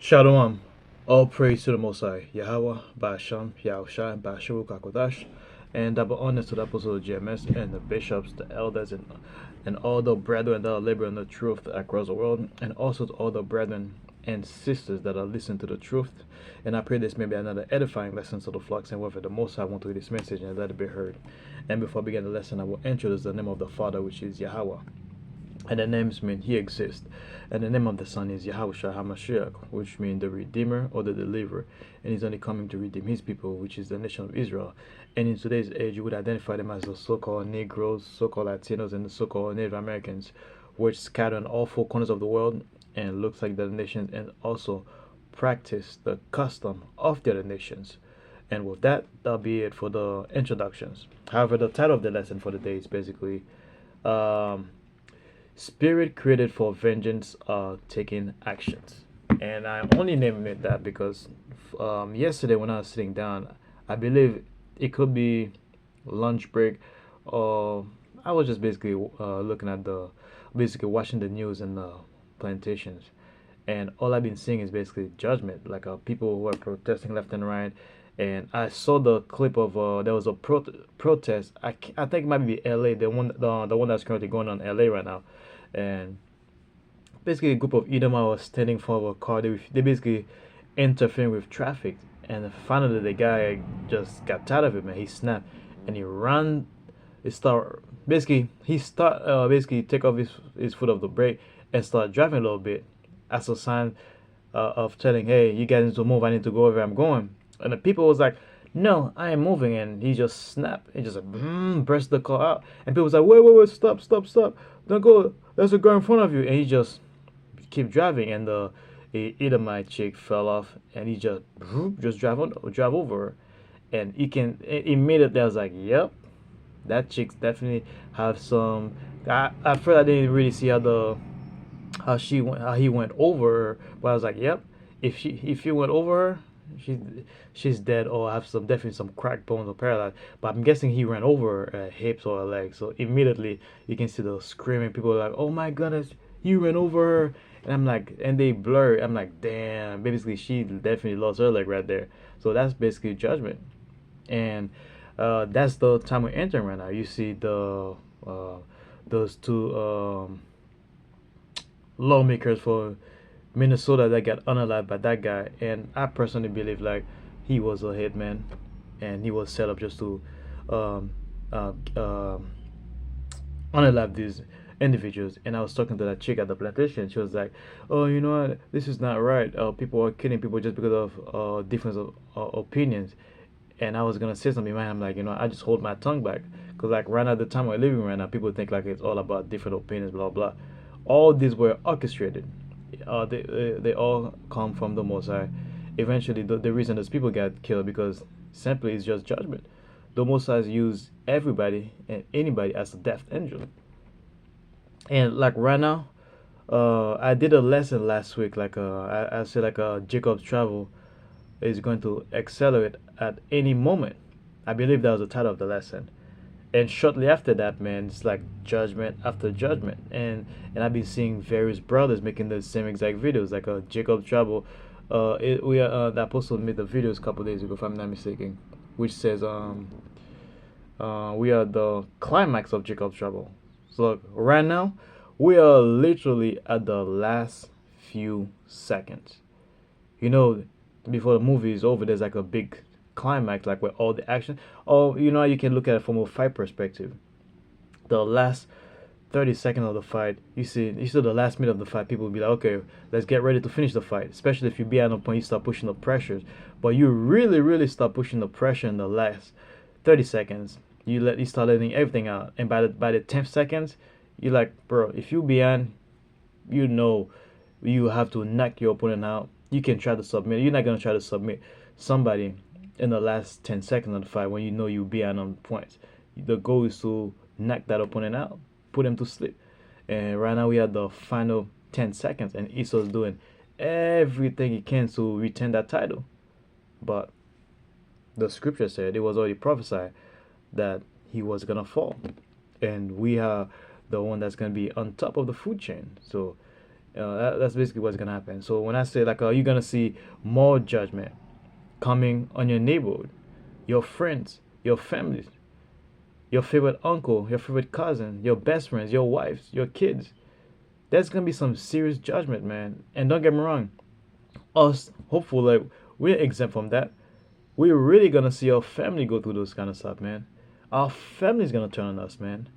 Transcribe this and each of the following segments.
Shalom. All praise to the Most High, Yahweh, Ba'asham, Yahushua, Ba'asharu Kakodash, and double honor to the Apostle of GMS and the bishops, the elders, and all the brethren that are laboring the truth across the world, and also to all the brethren and sisters that are listening to the truth. And I pray this may be another edifying lesson to the flocks, and whether the Most High want to read this message and let it be heard. And before I begin the lesson, I will introduce the name of the Father, which is Yahweh. And the names mean he exists. And the name of the Son is Yahushua HaMashiach, which means the Redeemer or the Deliverer. And he's only coming to redeem his people, which is the nation of Israel. And in today's age, you would identify them as the so-called Negroes, so-called Latinos, and the so-called Native Americans, which scatter in all four corners of the world and looks like the nations and also practice the custom of the other nations. And with that, that'll be it for the introductions. However, the title of the lesson for the day is basically um, Spirit created for vengeance are taking actions. And I'm only naming it that because yesterday when I was sitting down, I believe it could be lunch break, or I was just basically looking at basically watching the news in the plantations. And all I've been seeing is basically judgment, like people who are protesting left and right. And I saw the clip of there was a protest. I think it might be LA, the one that's currently going on LA right now, and basically a group of Edomite was standing for a car. They basically interfering with traffic, and finally the guy just got tired of it, man. He snapped and he ran. He basically take off his foot off the brake and start driving a little bit as a sign of telling, hey, you guys need to move. I need to go where I'm going. And the people was like, no, I am moving. And he just snapped. He just burst the car out. And people was like, wait, stop, stop, stop. Don't go. There's a girl in front of you. And he just keep driving. And the Edomite chick fell off. And he just drive over her. And you can immediately I was like, yep, that chick's definitely have some. At first I didn't really see how he went over her, but I was like, yep, if he went over her, she she's dead or have some definitely some cracked bones or paralyzed. But I'm guessing he ran over her hips or her legs. So immediately you can see the screaming. People are like, oh my goodness, you ran over her. And I'm like, and they blur. I'm like, damn. Basically, she definitely lost her leg right there. So that's basically judgment, and that's the time we're entering right now. You see uh, those two lawmakers for Minnesota that got unalived by that guy, and I personally believe like he was a hitman, and he was set up just to um, uh, um unalive these individuals. And I was talking to that chick at the plantation. She was like, "Oh, you know what? This is not right. People are killing people just because of difference of opinions." And I was gonna say something, man. I'm like, I just hold my tongue back because like right now, the time we're living right now, people think like it's all about different opinions, blah blah. All these were orchestrated. They all come from the Most High. Eventually, the reason those people got killed because simply it's just judgment. The Most High use everybody and anybody as a death angel. And like right now, I did a lesson last week. Like I said, like Jacob's travel is going to accelerate at any moment. I believe that was the title of the lesson. And shortly after that, man, it's like judgment after judgment. And I've been seeing various brothers making the same exact videos, like Jacob Trouble. The apostle made the videos a couple days ago, if I'm not mistaken, which says we are the climax of Jacob's Trouble. So look, right now, we are literally at the last few seconds. You know, before the movie is over, there's like a big climax, like where all the action. Or you can look at it from a fight perspective. The last 30 seconds of the fight, you see the last minute of the fight, people will be like, okay, let's get ready to finish the fight. Especially if you be at a point, you start pushing the pressures. But you really, really start pushing the pressure in the last 30 seconds. You start letting everything out, and by the 10th seconds, you're like, bro, if you behind, you know you have to knock your opponent out. You can try to submit. You're not gonna try to submit somebody in the last 10 seconds of the fight when you know you behind on points. The goal is to knock that opponent out, put him to sleep. And right now we are the final 10 seconds, and Esau's doing everything he can to retain that title. But the scripture said it was already prophesied that he was gonna fall, and we are the one that's gonna be on top of the food chain. So That's basically what's gonna happen. So when I say like, you're gonna see more judgment coming on your neighborhood, your friends, your families, your favorite uncle, your favorite cousin, your best friends, your wives, your kids. There's gonna be some serious judgment, man. And don't get me wrong, us hopefully like, we're exempt from that. We're really gonna see our family go through those kind of stuff, man. Our family's gonna turn on us, man.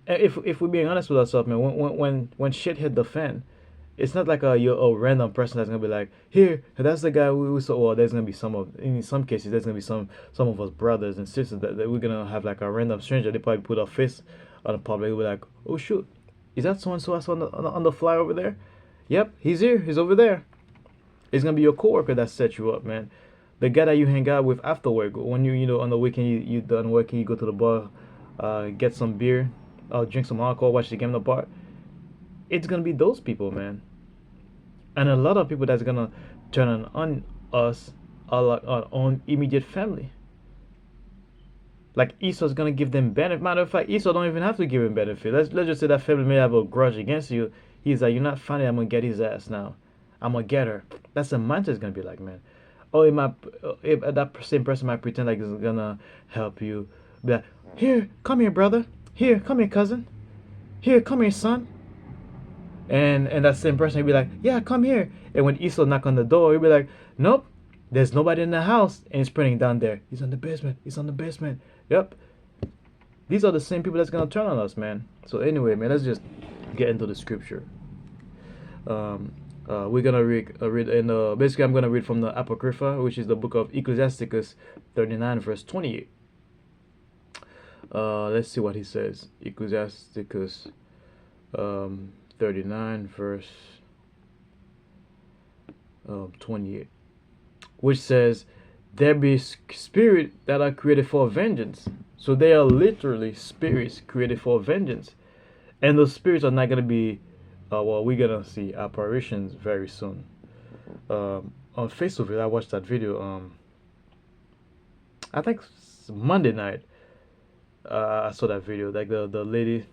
And if we're being honest with ourselves, man, when shit hit the fan, it's not like you're a random person that's gonna be like, here, that's the guy we saw. Well, there's gonna be some of, in some cases, there's gonna be some of us brothers and sisters that we're gonna have like a random stranger. They probably put a face on the public. We're like, oh shoot, is that so and so I saw on the fly over there? Yep, he's here. He's over there. It's gonna be your coworker that set you up, man. The guy that you hang out with after work. When you know on the weekend you done working, you go to the bar, get some beer, drink some alcohol, watch the game in the bar. It's gonna be those people, man. And a lot of people that's gonna turn on us are like our own immediate family. Like Esau's gonna give them benefit. Matter of fact, Esau don't even have to give him benefit. Let's just say that family may have a grudge against you. He's like, you're not funny. I'm gonna get his ass now. I'm gonna get her. That's the mindset's gonna be like, man. Oh, if that same person might pretend like it's gonna help you. Be like, here, come here, brother. Here, come here, cousin. Here, come here, son. And that same person will be like, yeah, come here. And when Esau knock on the door, he'll be like, nope, there's nobody in the house. And he's printing down there. He's on the basement. He's on the basement. Yep. These are the same people that's gonna turn on us, man. So anyway, man, let's just get into the scripture. We're gonna read and basically I'm gonna read from the Apocrypha, which is the book of Ecclesiasticus 39 verse 28. Let's see what he says. Ecclesiasticus 39 verse 28, which says, there be spirit that are created for vengeance. So they are literally spirits created for vengeance, and those spirits are not going to be well, we're going to see apparitions very soon. On Facebook, I watched that video, I think Monday night. I saw that video, like the lady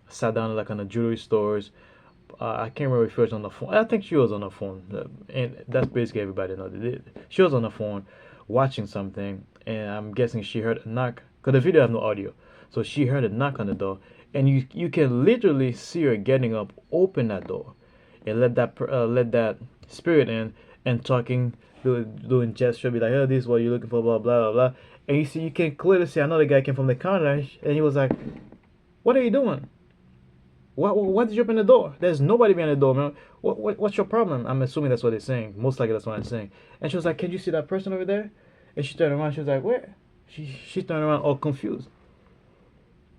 sat down like on the jewelry stores. I can't remember if she was on the phone. I think she was on the phone, and that's basically everybody knows. She was on the phone watching something, and I'm guessing she heard a knock because the video has no audio. So she heard a knock on the door, and you can literally see her getting up, open that door, and let that spirit in, and talking, doing gesture, be like, oh, this is what you're looking for, blah blah blah blah. And you can clearly see another guy came from the counter, and he was like, what are you doing? Why did you open the door? There's nobody behind the door, man. What's your problem? I'm assuming that's what they're saying. Most likely that's what I'm saying. And she was like, can you see that person over there? And she turned around. She was like, where? She turned around all confused.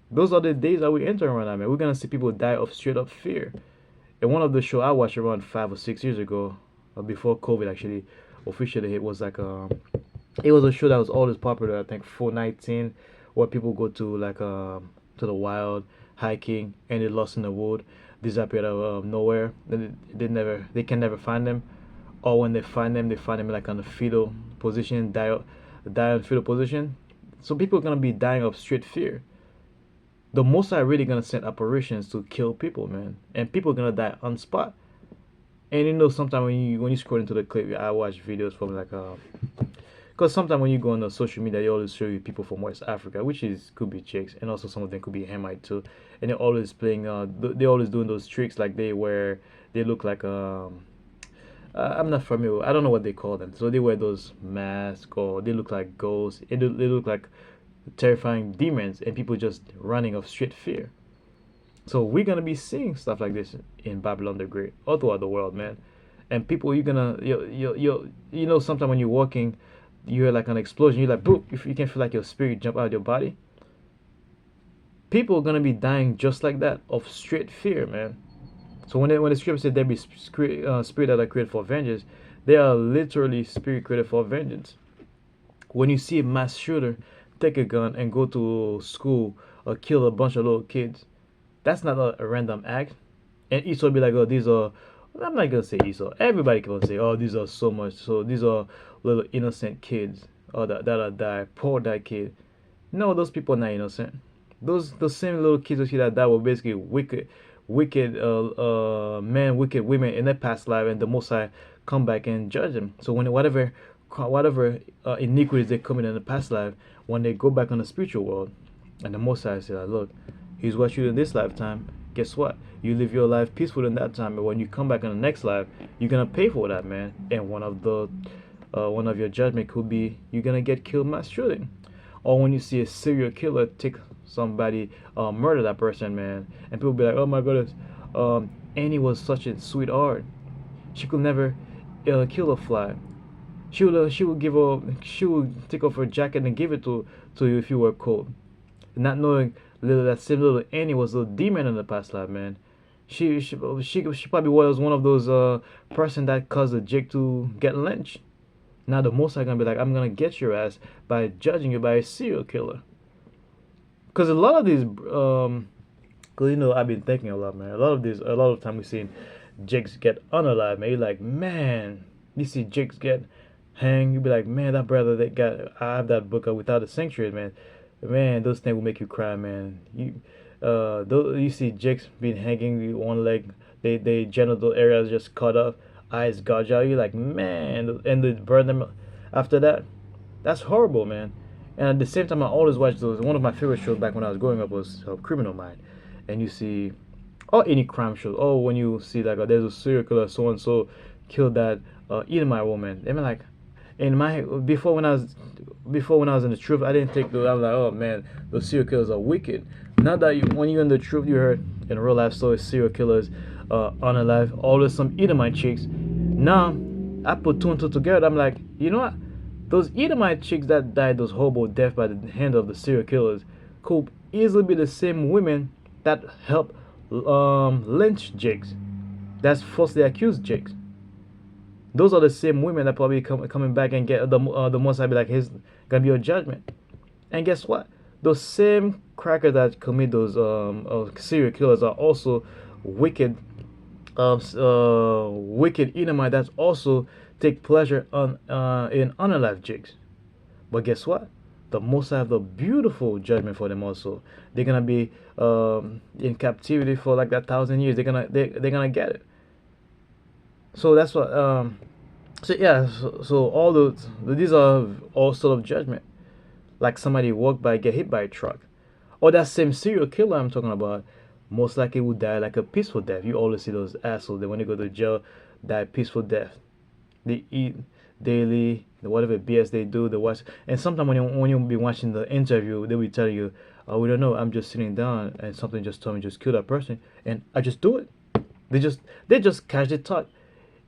Those are the days that we enter right now, man. We're going to see people die of straight up fear. And one of the show I watched around 5 or 6 years ago, before COVID actually officially hit, was like, it was a show that was always popular, I think 419, where people go to like, to the wild, hiking, and they lost in the wood, disappeared out of nowhere. They can never find them, or when they find them like on a fetal position, die in fetal position. So people are gonna be dying of straight fear. The Most High really gonna send apparitions to kill people, man, and people are gonna die on spot. And you know, sometimes when you scroll into the clip, I watch videos from like because sometimes when you go on the social media, they always show you people from West Africa, which could be chicks, and also some of them could be Hamite too. And they're always playing. They're always doing those tricks like they look like I'm not familiar. I don't know what they call them. So they wear those masks, or they look like ghosts. They look like terrifying demons, and people just running of straight fear. So we're gonna be seeing stuff like this in Babylon the Great, all throughout the world, man. And people, you're gonna you know, sometimes when you're walking, you hear like an explosion, you're like, boop, if you can feel like your spirit jump out of your body. People are gonna be dying just like that of straight fear, man. So when the scripture said there be spirit that are created for vengeance, they are literally spirit created for vengeance. When you see a mass shooter take a gun and go to school or kill a bunch of little kids, that's not a random act. And Esau will be like, oh, these are, I'm not gonna say Esau. Everybody can say, oh, these are so much. So these are little innocent kids, or that are died, poor that kid. No, those people are not innocent. Those same little kids you see that were basically wicked men, wicked women in their past life, and the Most High come back and judge them. So when whatever iniquities they commit in the past life, when they go back on the spiritual world, and the Most High said, look, here's what you did in this lifetime. Guess what? You live your life peaceful in that time, and when you come back in the next life, you're gonna pay for that, man. And one of your judgment could be you're gonna get killed mass shooting, or when you see a serial killer take somebody, murder that person, man, and people be like, oh my goodness, Annie was such a sweetheart. She could never kill a fly. She would take off her jacket and give it to you if you were cold, not knowing little that same little Annie was a demon in the past life, man. She probably was one of those person that caused the Jake to get lynched. Now the Most High gonna be like, I'm gonna get your ass by judging you by a serial killer. Cause a lot of these, cause I've been thinking a lot, man. A lot of time we seen Jakes get unalive, man. You're like, man, you see Jakes get hang, you be like, man, that brother that got, I have that book Without a Sanctuary, man. Man, those things will make you cry, man. You see Jakes being hanging one leg, they genital areas just cut off, eyes gouge out. You're like, man, and they burn them after that. That's horrible, man. And at the same time, I always watched those. One of my favorite shows back when I was growing up was Criminal Mind, and you see, or any crime show. Oh, when you see like, there's a serial killer, so and so killed that Edomite woman. I mean, like, in my before when I was in the truth, I didn't take those. I was like, oh man, those serial killers are wicked. Now that when you're in the truth, you heard in real life stories, serial killers, unalive, always some Edomite chicks. Now I put two and two together. I'm like, you know what? Those Edomite chicks that died those horrible deaths by the hand of the serial killers could easily be the same women that help lynch Jakes. That's falsely accused Jakes. Those are the same women that probably coming back and get the Most High be like, here's gonna be your judgment. And guess what? Those same crackers that commit those serial killers are also wicked, wicked Edomite that also take pleasure in unalive Jakes. But guess what? The Most High have the beautiful judgment for them also. They're gonna be in captivity for like that 1,000 years. They're gonna get it. So that's what. So yeah. So all these are all sort of judgment. Like somebody walk by, get hit by a truck, or that same serial killer I'm talking about, most likely would die like a peaceful death. You always see those assholes that when they go to jail, die peaceful death. They eat daily, whatever BS they do, they watch. And sometimes when you be watching the interview, they will tell you, "Oh, we don't know. I'm just sitting down, and something just told me just kill that person, and I just do it." They just casually talk,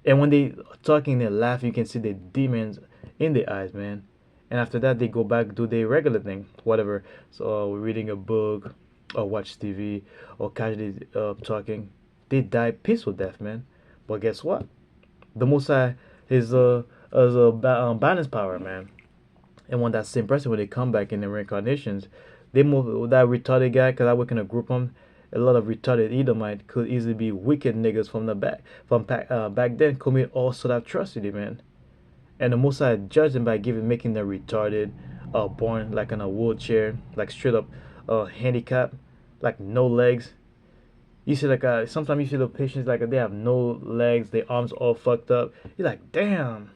and when they talking, they laugh. You can see the demons in their eyes, man. And after that, they go back do their regular thing, whatever. So we're reading a book, or watch TV, or casually talking. They die peaceful death, man. But guess what? The Most High is a balance power, man. And when that same person, when they come back in the reincarnations, they move that retarded guy. Cause I work in a group home. A lot of retarded Edomite could easily be wicked niggas back then, commit all sort of atrocity, man. And the Most High judged them by making them retarded, born like in a wheelchair, like straight up handicapped, like no legs. You see, like sometimes you see the patients like they have no legs, their arms all fucked up. You're like, damn.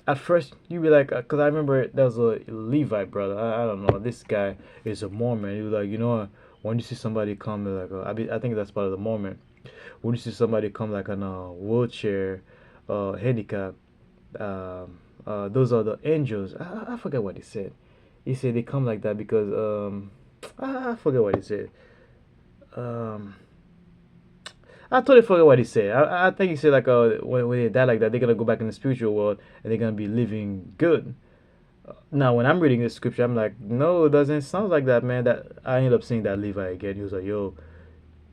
At first, you be like, cause I remember there was a Levite brother. I don't know. This guy is a Mormon. He was like, you know, when you see somebody come like, I think that's part of the Mormon. When you see somebody come like in a wheelchair, handicap, those are the angels. I forget what he said. He said they come like that because I forget what he said. I totally forget what he said. I think he said like when they die like that, they're gonna go back in the spiritual world and they're gonna be living good. Now when I'm reading this scripture, I'm like, no, it doesn't sound like that, man. That I ended up seeing that Levi again. He was like, yo,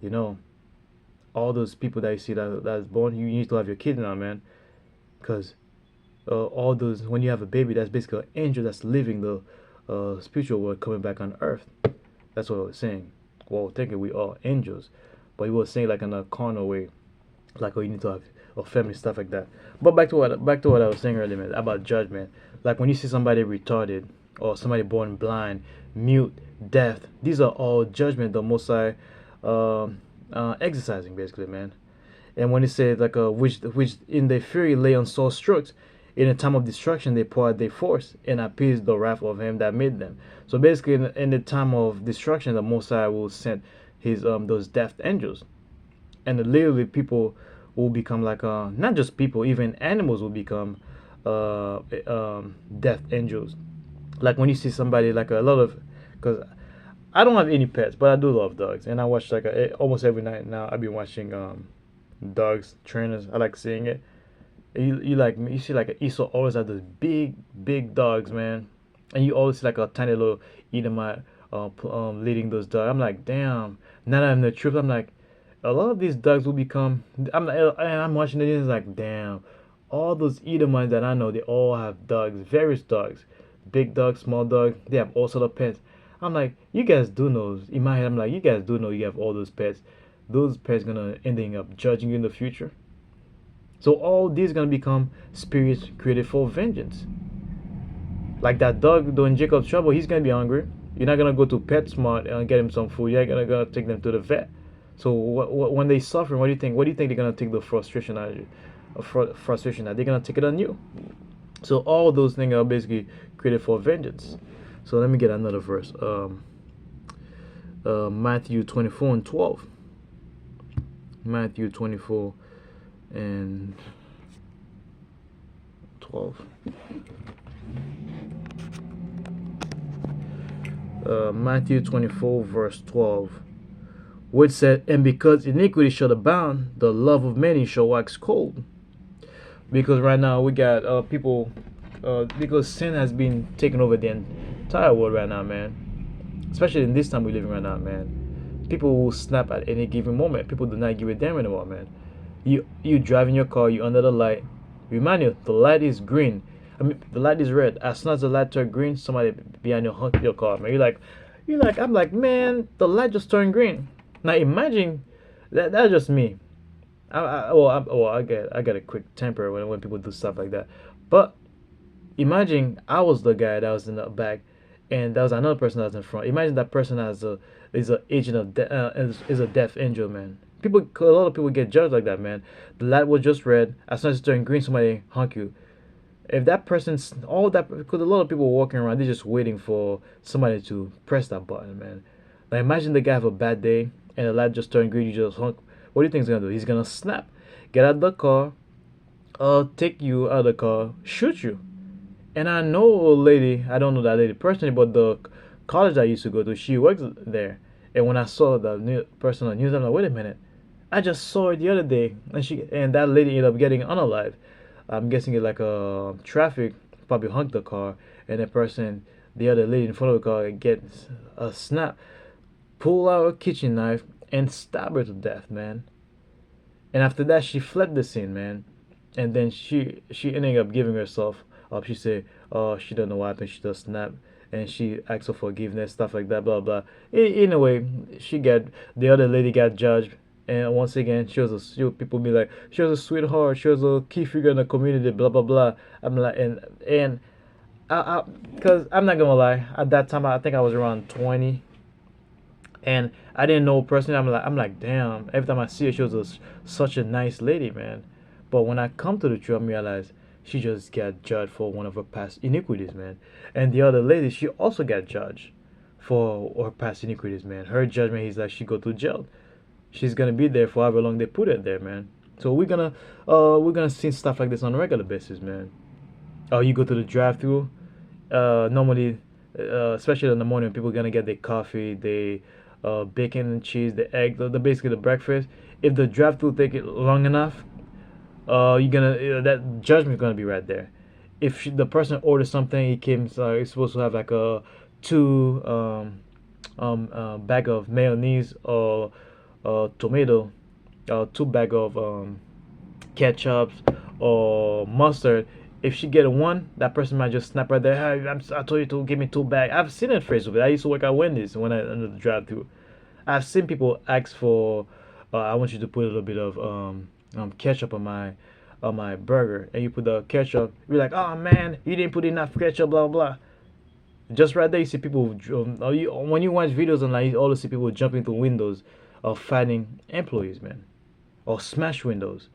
you know, all those people that you see that's born, you need to have your kid now, man, because all those when you have a baby, that's basically an angel that's living the spiritual world coming back on earth. That's what I was saying. Well, thinking we are angels, but he was saying like in a carnal way, like, oh, you need to have a family, stuff like that. But back to what I was saying earlier, man, about judgment. Like when you see somebody retarded or somebody born blind, mute, deaf, these are all judgment the Most High exercising basically, man. And when it says like which in the fury lay on sore strokes, in a time of destruction they pour out their force and appease the wrath of him that made them. So basically, in the time of destruction, the Most High will send his those death angels, and literally people will become like not just people, even animals will become death angels. Like when you see somebody like a lot of, because I don't have any pets, but I do love dogs, and I watch like almost every night now. I've been watching dogs trainers. I like seeing it. You like you see like Esau always have those big dogs, man, and you always see like a tiny little Edomite leading those dogs. I'm like, damn. Now that I'm the truth, I'm like, a lot of these dogs will become. I'm like, and I'm watching it. It's like, damn, all those Edomites that I know, they all have dogs, various dogs, big dogs, small dogs. They have all sort of pets. I'm like, you guys do know. In my head, I'm like, you guys do know you have all those pets. Those pets gonna ending up judging you in the future. So all these gonna become spirits created for vengeance. Like that dog doing Jacob's trouble, he's gonna be hungry. You're not gonna go to PetSmart and get him some food. You're gonna go take them to the vet. So when they suffer, what do you think? What do you think they're gonna take the frustration out of you? Frustration out. They're gonna take it on you. So all those things are basically created for vengeance. So let me get another verse. Matthew 24 and 12. Matthew 24 and 12. Matthew 24 verse 12, which said, and because iniquity shall abound, the love of many shall wax cold. Because right now we got people, because sin has been taking over the entire world right now, man. Especially in this time we're living right now, man. People will snap at any given moment. People do not give a damn anymore, man. You driving your car, you under the light. Remind you, the light is green. I mean, the light is red. As soon as the light turns green, somebody behind you honk your car, man. You're like, I'm like, man, the light just turned green. Now imagine that's just me. I get a quick temper when people do stuff like that. But imagine I was the guy that was in the back, and there was another person that was in front. Imagine that person is a agent of is a death angel, man. A lot of people get judged like that, man. The light was just red. As soon as it turned green, somebody honk you. If that person's all that, because a lot of people walking around, they're just waiting for somebody to press that button, man. Now imagine the guy have a bad day and the light just turned green, you just honk. What do you think he's gonna do? He's gonna snap, get out of the car, take you out of the car, shoot you. And I know a lady, I don't know that lady personally, but the college I used to go to, she works there. And when I saw the new person on the news, I'm like, wait a minute, I just saw it the other day, and that lady ended up getting unalive. I'm guessing it like a traffic probably honked the car, and the other lady in front of the car, gets a snap, pull out a kitchen knife, and stab her to death, man. And after that, she fled the scene, man. And then she ended up giving herself up. She said, "Oh, she don't know what happened. She just snapped." And she asked for forgiveness, stuff like that, blah blah. In a way, the other lady got judged, and once again, people be like, she was a sweetheart, she was a key figure in the community, blah blah blah. I'm like, and because I'm not gonna lie, at that time I think I was around 20, and I didn't know personally. I'm like, damn. Every time I see her, she was such a nice lady, man. But when I come to the truth, I realize she just got judged for one of her past iniquities, man. And the other lady, she also got judged for her past iniquities, man. Her judgment is like she go to jail. She's gonna be there for however long they put her there, man. So we're gonna see stuff like this on a regular basis, man. Oh, you go to the drive-through. Normally, especially in the morning, people are gonna get their coffee, they bacon and cheese, the egg, basically the breakfast. If the drive-through take it long enough, you're gonna that judgment's gonna be right there. If the person orders something, he's supposed to have like a two bag of mayonnaise or tomato, two bag of ketchup or mustard. If she get one, that person might just snap right there. Hey, I told you to give me two bags. I've seen it Facebook. I used to work at Wendy's when I under the drive-through. I've seen people ask for, I want you to put a little bit of ketchup on my burger, and you put the ketchup. You're like, oh man, you didn't put enough ketchup, blah blah. Just right there, you see people. When you watch videos online, you always see people jumping through windows, of fighting employees, man, or smash windows.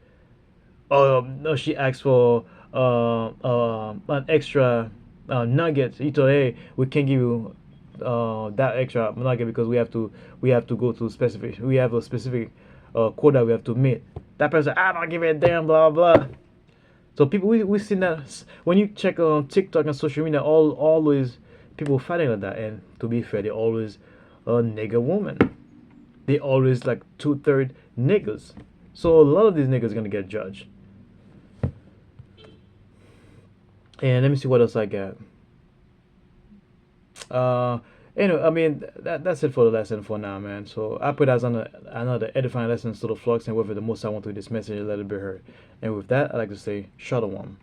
Or no, she asked for an extra nugget. He told, hey, we can't give you that extra nugget because we have to go to specific. We have a specific quota we have to meet. That person, I don't give a damn, blah blah. So people, we seen that when you check on TikTok and social media, always people fighting like that. And to be fair, they always a nigger woman. They always like 2/3 niggas. So a lot of these niggas gonna get judged. And let me see what else I got. Uh, anyway, I mean that's it for the lesson for now, man. So I put as another edifying lesson to the flux, and whether the most I want to this message let it be heard. And with that, I like to say, Shalom.